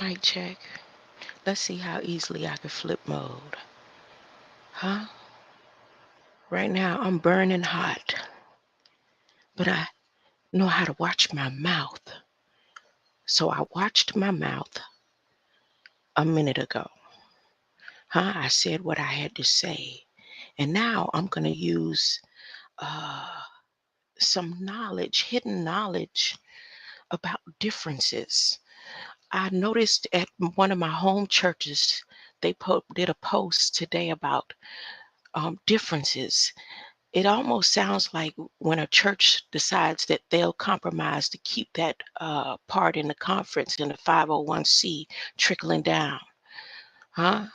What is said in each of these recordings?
Mic check. Let's see how easily I can flip mode. Huh? Right now I'm burning hot, but I know how to watch my mouth. So I watched my mouth a minute ago. I said what I had to say. And now I'm going to use uh, some knowledge, hidden knowledge about differences. I noticed at one of my home churches, they did a post today about differences. It almost sounds like when a church decides that they'll compromise to keep that part in the conference in the 501c trickling down. Huh?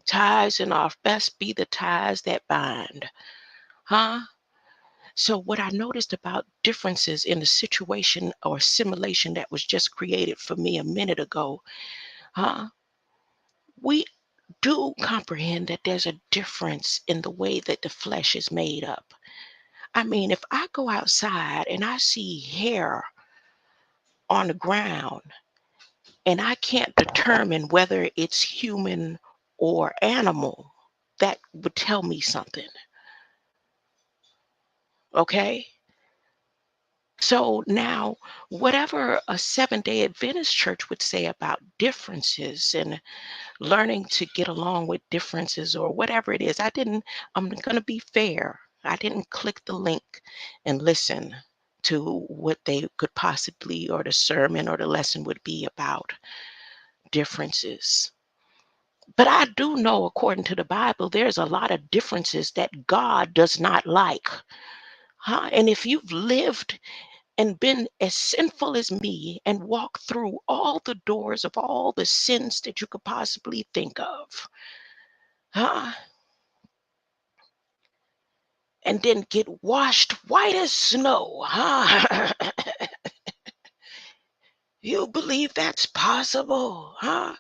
Ties and off best be the ties that bind. Huh? So what I noticed about differences in the situation or simulation that was just created for me a minute ago, huh? We do comprehend that there's a difference in the way that the flesh is made up. I mean, if I go outside and I see hair on the ground and I can't determine whether it's human or animal, that would tell me something. Okay? So now, whatever a Seventh-day Adventist church would say about differences and learning to get along with differences or whatever it is, I'm going to be fair. I didn't click the link and listen to what they could possibly, or the sermon or the lesson would be about differences. But I do know, according to the Bible, there's a lot of differences that God does not like. And if you've lived and been as sinful as me and walked through all the doors of all the sins that you could possibly think of, huh? And then get washed white as snow, huh? You believe that's possible, huh?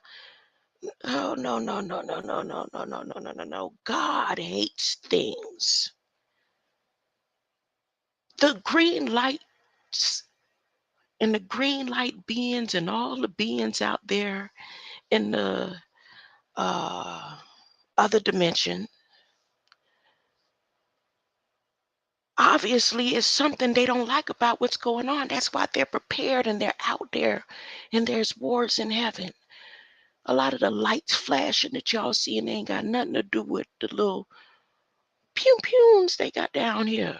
Oh, no, no, no, no, no, no, no, no, no, no, no, no. God hates things. The green lights and the green light beings and all the beings out there in the uh, other dimension, obviously is something they don't like about what's going on. That's why they're prepared and they're out there and there's wars in heaven. A lot of the lights flashing that y'all see and they ain't got nothing to do with the little pew pews they got down here.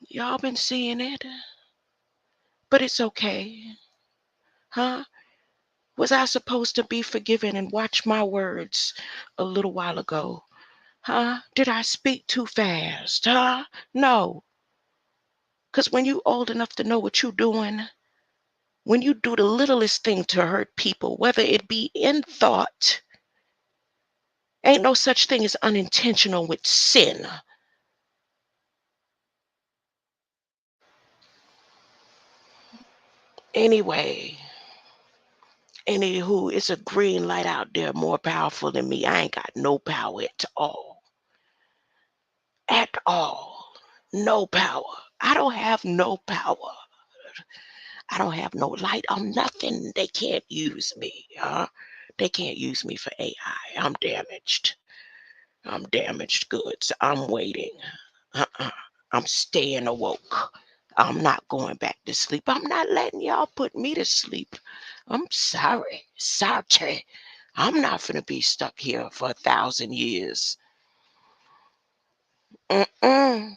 Y'all been seeing it, but it's okay, huh? Was I supposed to be forgiven and watch my words a little while ago? Huh? Did I speak too fast? Huh? No. Because when you old enough to know what you're doing, when you do the littlest thing to hurt people, whether it be in thought, ain't no such thing as unintentional with sin. Anyway, anywho, it's a green light out there more powerful than me. I ain't got no power at all. At all. No power. I don't have no power. I don't have no light. I'm nothing. They can't use me. They can't use me for AI. I'm damaged. I'm damaged goods. I'm waiting. Uh-uh. I'm staying awoke. I'm not going back to sleep. I'm not letting y'all put me to sleep. I'm sorry. Sorry. I'm not going to be stuck here for 1,000 years. Mm-mm.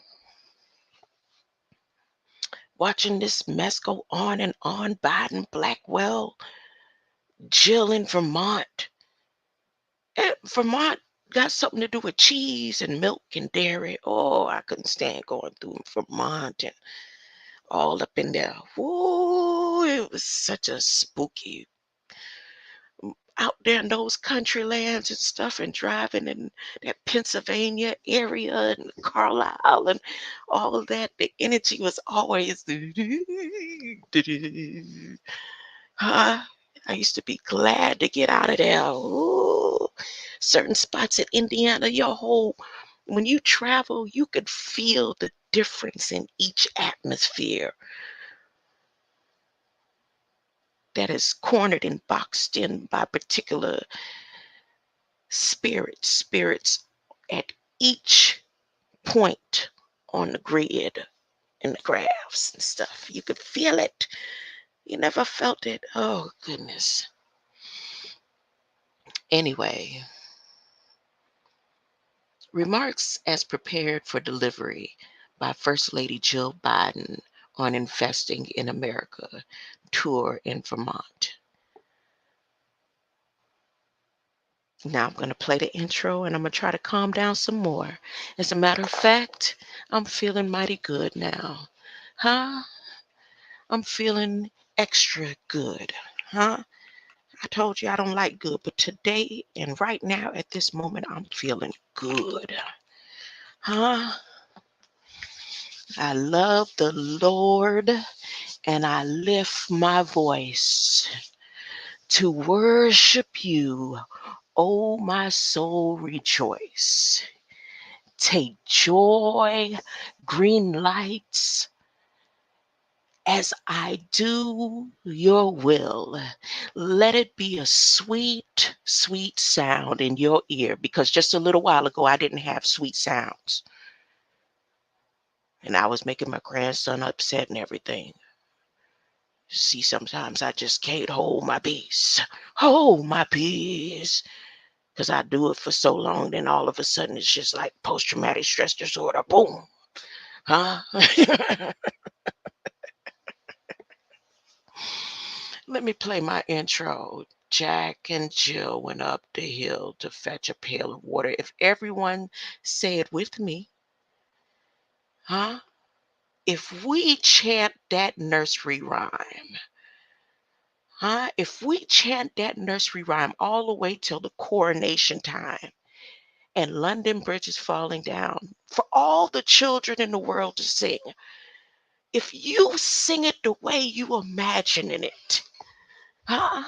Watching this mess go on and on. Biden, Blackwell, Jill in Vermont. Vermont got something to do with cheese and milk and dairy. Oh, I couldn't stand going through Vermont and all up in there. Whoa, it was such a spooky out there in those country lands and stuff and driving in that Pennsylvania area and Carlisle and all of that. The energy was always huh? I used to be glad to get out of there. Ooh, certain spots in Indiana, when you travel, you could feel the difference in each atmosphere. that is cornered and boxed in by particular spirits at each point on the grid and the graphs and stuff. You could feel it. You never felt it. Oh, goodness. Anyway, remarks as prepared for delivery by First Lady Jill Biden on Investing in America tour in Vermont. Now I'm going to play the intro and I'm going to try to calm down some more. As a matter of fact, I'm feeling mighty good now. Huh? I'm feeling extra good. Huh? I told you I don't like good, but today and right now at this moment, I'm feeling good. Huh? I love the Lord and I lift my voice to worship you. Oh, my soul, rejoice. Take joy, green lights, as I do your will. Let it be a sweet, sweet sound in your ear, because just a little while ago, I didn't have sweet sounds. And I was making my grandson upset and everything. See, sometimes I just can't hold my peace. Hold my peace. Because I do it for so long, then all of a sudden it's just like post-traumatic stress disorder. Boom. Huh? Let me play my intro. Jack and Jill went up the hill to fetch a pail of water. If everyone say it with me, huh? If we chant that nursery rhyme, huh? If we chant that nursery rhyme all the way till the coronation time and London Bridge is falling down for all the children in the world to sing, if you sing it the way you imagining it, huh?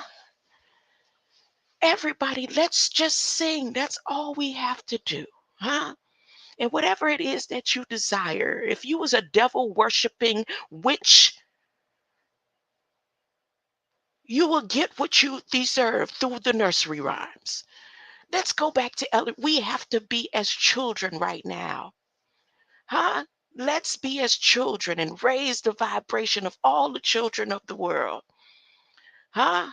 Everybody, let's just sing. That's all we have to do, huh? And whatever it is that you desire, if you was a devil worshiping witch, you will get what you deserve through the nursery rhymes. Let's go back to we have to be as children right now, huh? Let's be as children and raise the vibration of all the children of the world, huh?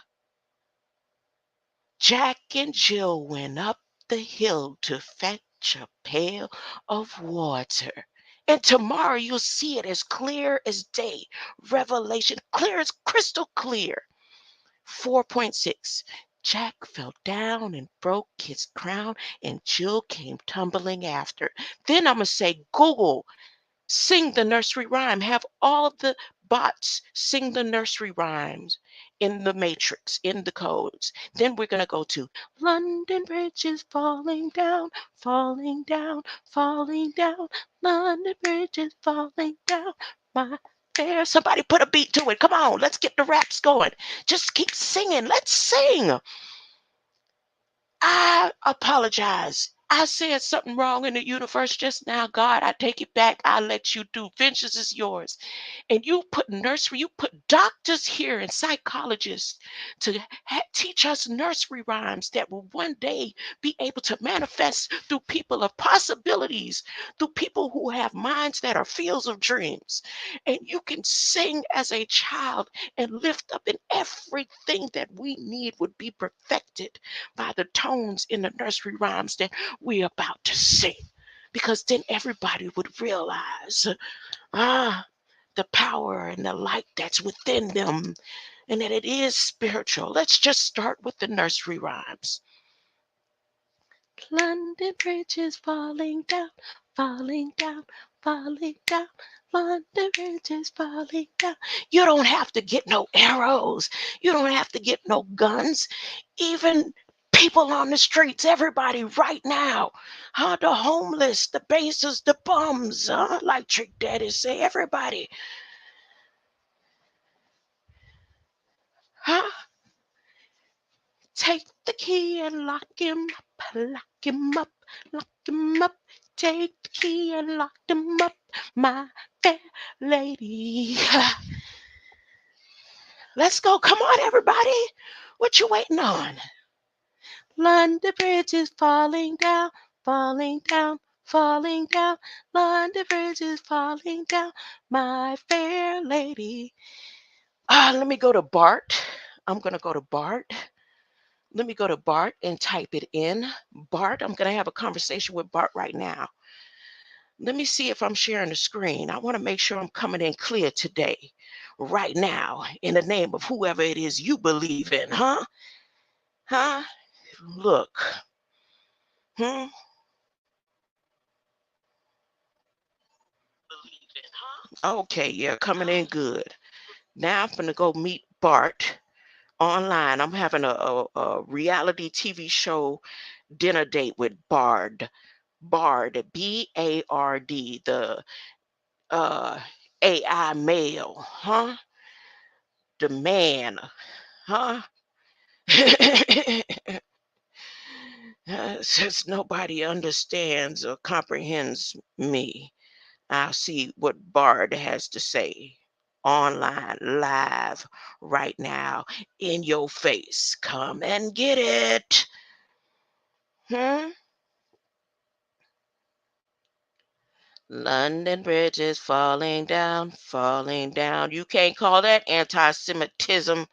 Jack and Jill went up the hill to fetch a pail of water. And tomorrow you'll see it as clear as day. Revelation, clear as crystal clear. 4.6. Jack fell down and broke his crown, and Jill came tumbling after. Then I'm going to say, Google, sing the nursery rhyme. Have all the bots sing the nursery rhymes in the matrix, in the codes. Then we're going to go to London Bridge is falling down, falling down, falling down. London Bridge is falling down. My fair. Somebody put a beat to it. Come on, let's get the raps going. Just keep singing. Let's sing. I apologize. I said something wrong in the universe just now. God, I take it back. I let you do. Vengeance is yours. And you put nursery, you put doctors here and psychologists to teach us nursery rhymes that will one day be able to manifest through people of possibilities, through people who have minds that are fields of dreams. And you can sing as a child and lift up, and everything that we need would be perfected by the tones in the nursery rhymes that we're about to sing. Because then everybody would realize, ah, the power and the light that's within them, and that it is spiritual. Let's just start with the nursery rhymes. London Bridge is falling down, falling down, falling down. London Bridge is falling down. You don't have to get no arrows. You don't have to get no guns. Even people on the streets, everybody right now, huh? The homeless, the bases, the bums, huh? Like Trick Daddy say, everybody, huh? Take the key and lock him up, lock him up, lock him up. Take the key and lock him up, my fair lady. Let's go. Come on, everybody. What you waiting on? London Bridge is falling down, falling down, falling down. London Bridge is falling down, my fair lady. Let me go to Bart. I'm going to go to Bart. Let me go to Bart and type it in. Bart, I'm going to have a conversation with Bart right now. Let me see if I'm sharing the screen. I want to make sure I'm coming in clear today, right now, in the name of whoever it is you believe in, huh? Huh? Look. Hmm? Okay, yeah, coming in good. Now I'm going to go meet Bart online. I'm having a reality TV show dinner date with Bard. Bard, Bard, the uh, AI male, huh? The man, huh? Since nobody understands or comprehends me, I'll see what Bard has to say online, live, right now, in your face. Come and get it. Hmm? London Bridge is falling down, falling down. You can't call that anti Semitism.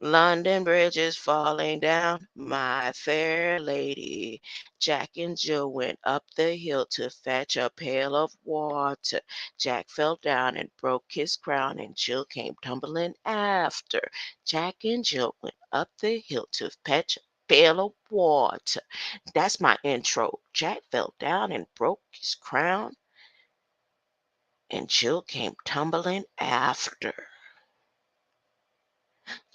London Bridge is falling down, my fair lady. Jack and Jill went up the hill to fetch a pail of water. Jack fell down and broke his crown, and Jill came tumbling after. Jack and Jill went up the hill to fetch a pail of water. That's my intro. Jack fell down and broke his crown, and Jill came tumbling after.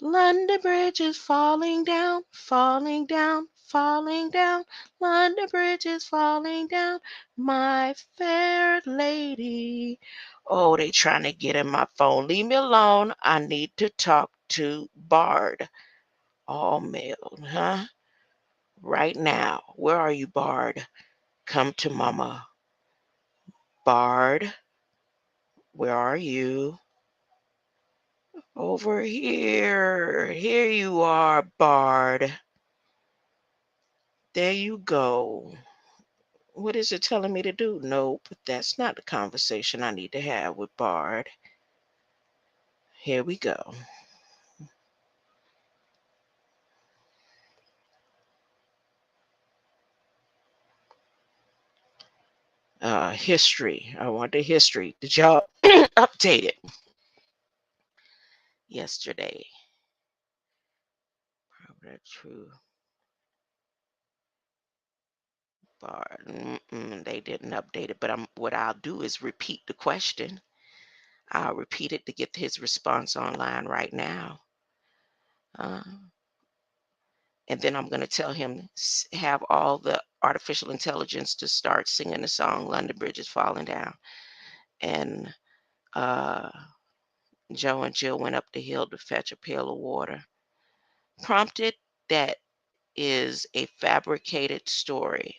London Bridge is falling down, falling down, falling down. London Bridge is falling down, my fair lady. Oh, they trying to get in my phone. Leave me alone. I need to talk to Bard. All male, huh? Right now. Where are you, Bard? Come to Mama. Bard, where are you? Over here. Here you are, Bard. There you go. What is it telling me to do? Nope, that's not the conversation I need to have with Bard. Here we go. History. I want the history. Did y'all update it yesterday? Probably true. Bard. They didn't update it, but what I'll do is repeat the question. I'll repeat it to get his response online right now. Uh, and then I'm going to tell him, have all the artificial intelligence to start singing the song London Bridge is Falling Down. And uh, Joe and Jill went up the hill to fetch a pail of water. Prompted, that is a fabricated story.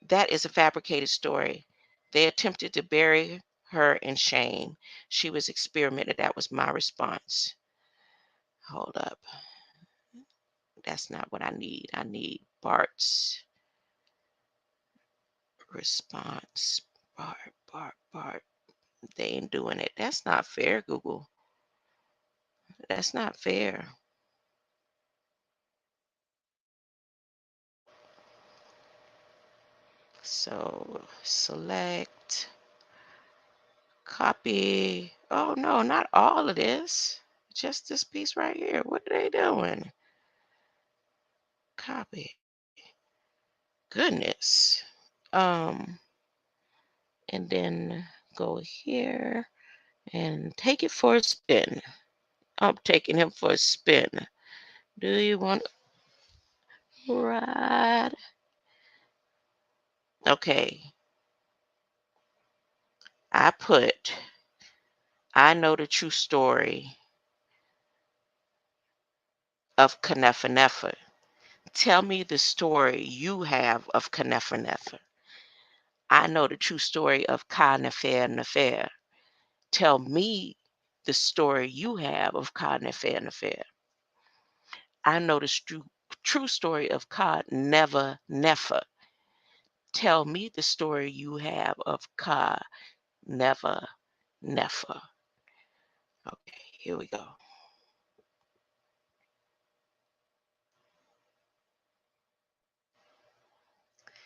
That is a fabricated story. They attempted to bury her in shame. She was experimented. That was my response. Hold up. That's not what I need. I need Bart's response. Bart. They ain't doing it. That's not fair, Google. That's not fair. So select, copy. Oh no, not all of this. Just this piece right here. What are they doing? Copy. Goodness. Um, and then go here and take it for a spin. I'm taking him for a spin. Do you want to ride? Okay. I know the true story of Knefa. Tell me the story you have of Knefa. I know the true story of Ka Nefer. Tell me the story you have of Ka Nefer. I know the true story of Ka Nefer. Tell me the story you have of Ka Nefer. Okay, here we go.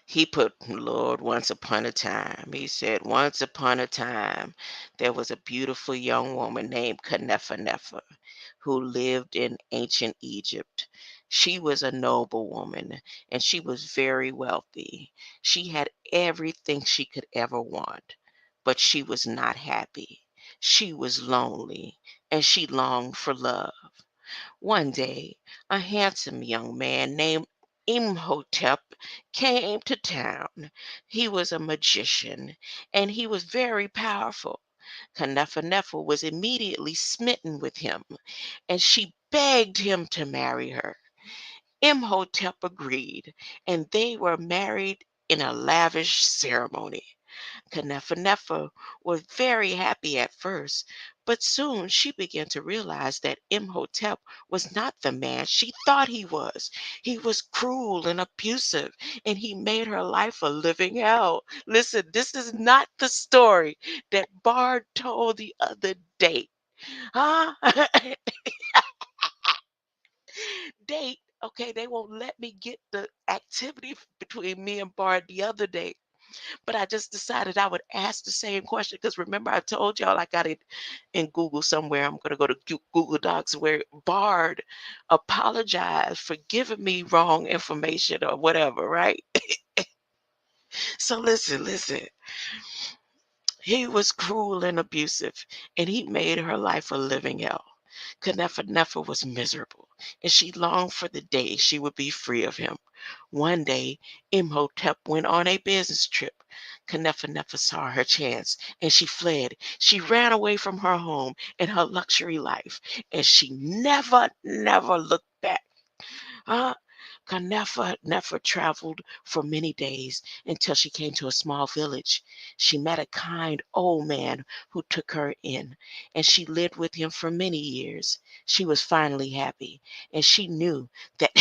He put, Lord, once upon a time. He said, once upon a time, there was a beautiful young woman named Nefer who lived in ancient Egypt. She was a noble woman and she was very wealthy. She had everything she could ever want, but she was not happy. She was lonely and she longed for love. One day, a handsome young man named Imhotep came to town. He was a magician and he was very powerful. Nefer was immediately smitten with him and she begged him to marry her. Imhotep agreed and they were married in a lavish ceremony. Nefer was very happy at first, but soon she began to realize that Imhotep was not the man she thought he was. He was cruel and abusive, and he made her life a living hell. Listen, this is not the story that Bard told the other day. Huh? Date. Okay, they won't let me get the activity between me and Bard the other day. But I just decided I would ask the same question because remember I told y'all I got it in Google somewhere. I'm gonna go to Google Docs where Bard apologized for giving me wrong information or whatever, right? So listen. He was cruel and abusive, and he made her life a living hell. Nefer was miserable, and she longed for the day she would be free of him. One day, Imhotep went on a business trip. Nefer saw her chance, and she fled. She ran away from her home and her luxury life, and she never looked back. Uh, Nefer traveled for many days until she came to a small village. She met a kind old man who took her in, and she lived with him for many years. She was finally happy, and she knew that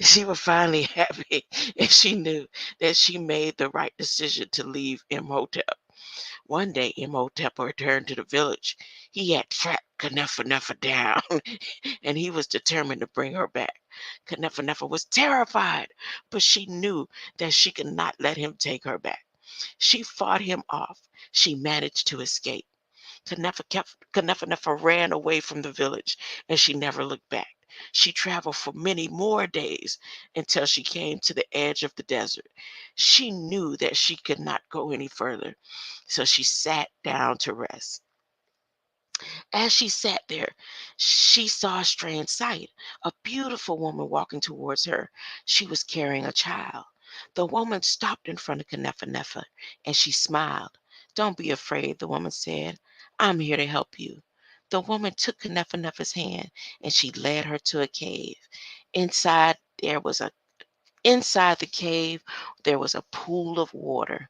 she was finally happy, and she knew that she made the right decision to leave Imhotep. One day, Imhotep returned to the village. He had tracked Nefer down, and he was determined to bring her back. Nefer was terrified, but she knew that she could not let him take her back. She fought him off. She managed to escape. Nefer ran away from the village, and she never looked back. She traveled for many more days until she came to the edge of the desert. She knew that she could not go any further, so she sat down to rest. As she sat there, she saw a strange sight. A beautiful woman walking towards her. She was carrying a child. The woman stopped in front of Nefer and she smiled. Don't be afraid, the woman said. I'm here to help you. The woman took Nefer's hand and she led her to a cave. Inside there was a Inside the cave, there was a pool of water.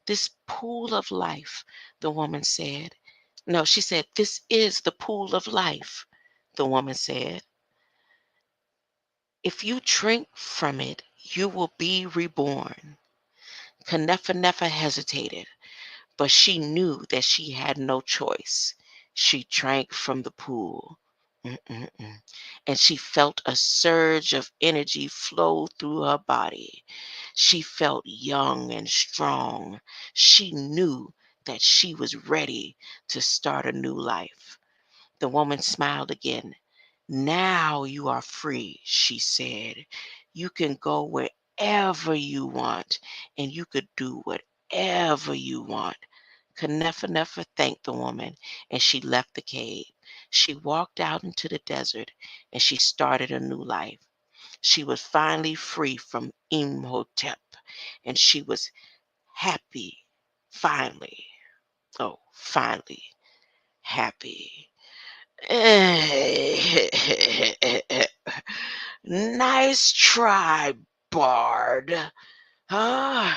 This pool of life, the woman said. No, she said, this is the pool of life, the woman said. If you drink from it, you will be reborn. Nefer hesitated, but she knew that she had no choice. She drank from the pool. Mm-mm-mm. And she felt a surge of energy flow through her body. She felt young and strong. She knew that she was ready to start a new life. The woman smiled again. Now you are free, she said. You can go wherever you want, and you could do whatever you want. Nefer thanked the woman, and she left the cave. She walked out into the desert, and she started a new life. She was finally free from Imhotep, and she was happy, finally. Oh, finally happy. Nice try, Bard. Huh?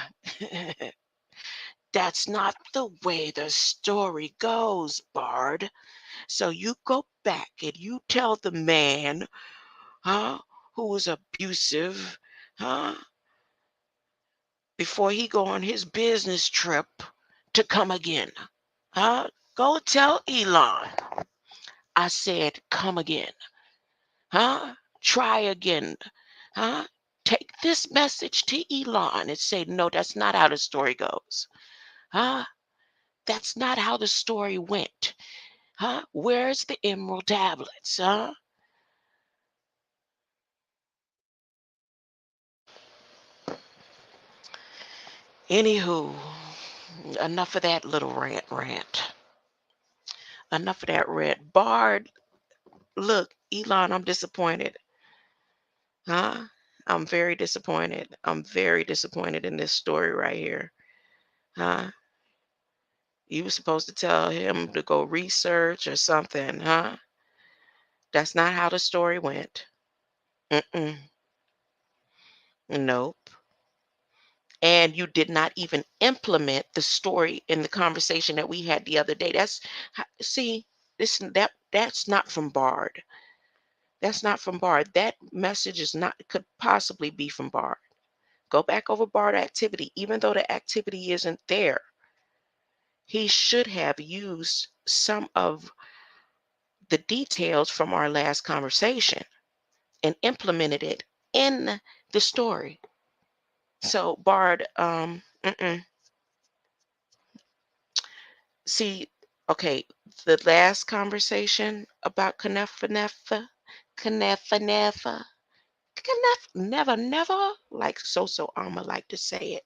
That's not the way the story goes, Bard. So you go back and you tell the man, huh, who was abusive, huh, before he go on his business trip to come again. Huh? Go tell Elon. I said, come again. Huh? Try again. Huh? Take this message to Elon and say, no, that's not how the story goes. Huh? That's not how the story went. Huh? Where's the emerald tablets? Huh? Anywho, enough of that little rant. Enough of that rant. Bard, look, Elon, I'm disappointed. Huh? I'm very disappointed. I'm very disappointed in this story right here. Huh? You were supposed to tell him to go research or something, huh? That's not how the story went. Mm-mm. Nope. And you did not even implement the story in the conversation that we had the other day. See, that's not from Bard. That's not from Bard. That message is not could possibly be from Bard. Go back over Bard activity. Even though the activity isn't there, he should have used some of the details from our last conversation and implemented it in the story. So Bard, see, okay, the last conversation about Knefa, never, like so I'ma like to say it.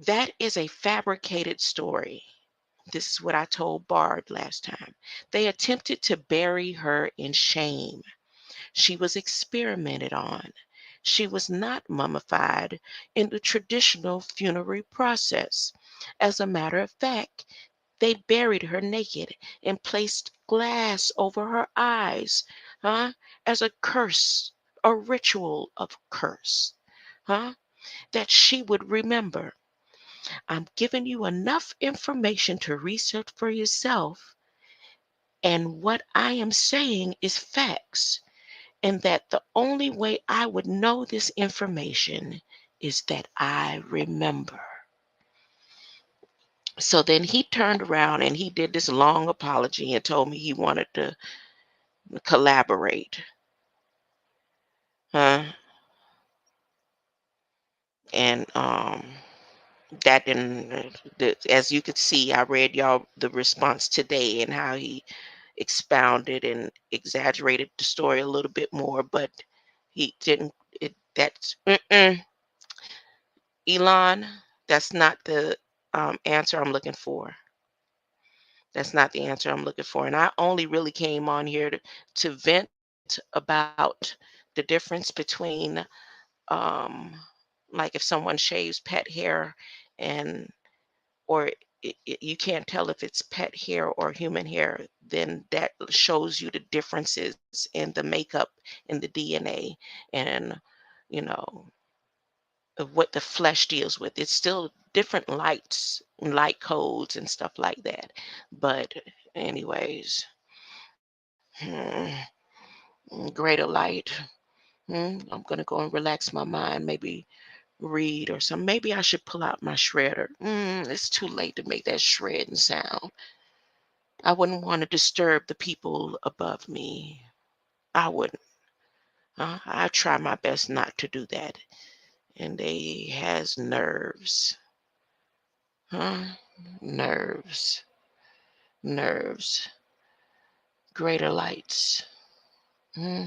That is a fabricated story. This is what I told Bard last time. They attempted to bury her in shame. She was experimented on. She was not mummified in the traditional funerary process. As a matter of fact, they buried her naked and placed glass over her eyes, huh? As a curse, a ritual of curse, huh? That she would remember. I'm giving you enough information to research for yourself, and what I am saying is facts, and that the only way I would know this information is that I remember. So then he turned around and he did this long apology and told me he wanted to collaborate. Huh? And that didn't, as you could see, I read y'all the response today and how he expounded and exaggerated the story a little bit more, but he didn't. That's Elon. That's not the answer I'm looking for. That's not the answer I'm looking for. And I only really came on here to vent about the difference between, um, like if someone shaves pet hair and or you can't tell if it's pet hair or human hair, then that shows you the differences in the makeup in the DNA and you know of what the flesh deals with. It's still different light codes and stuff like that. But anyways, hmm, greater light. I'm gonna go and relax my mind, maybe read or something. Maybe I should pull out my shredder. It's too late to make that shredding sound. I wouldn't want to disturb the people above me. I wouldn't. I try my best not to do that. And they has nerves. Huh? Nerves. Nerves. Greater lights. Hmm.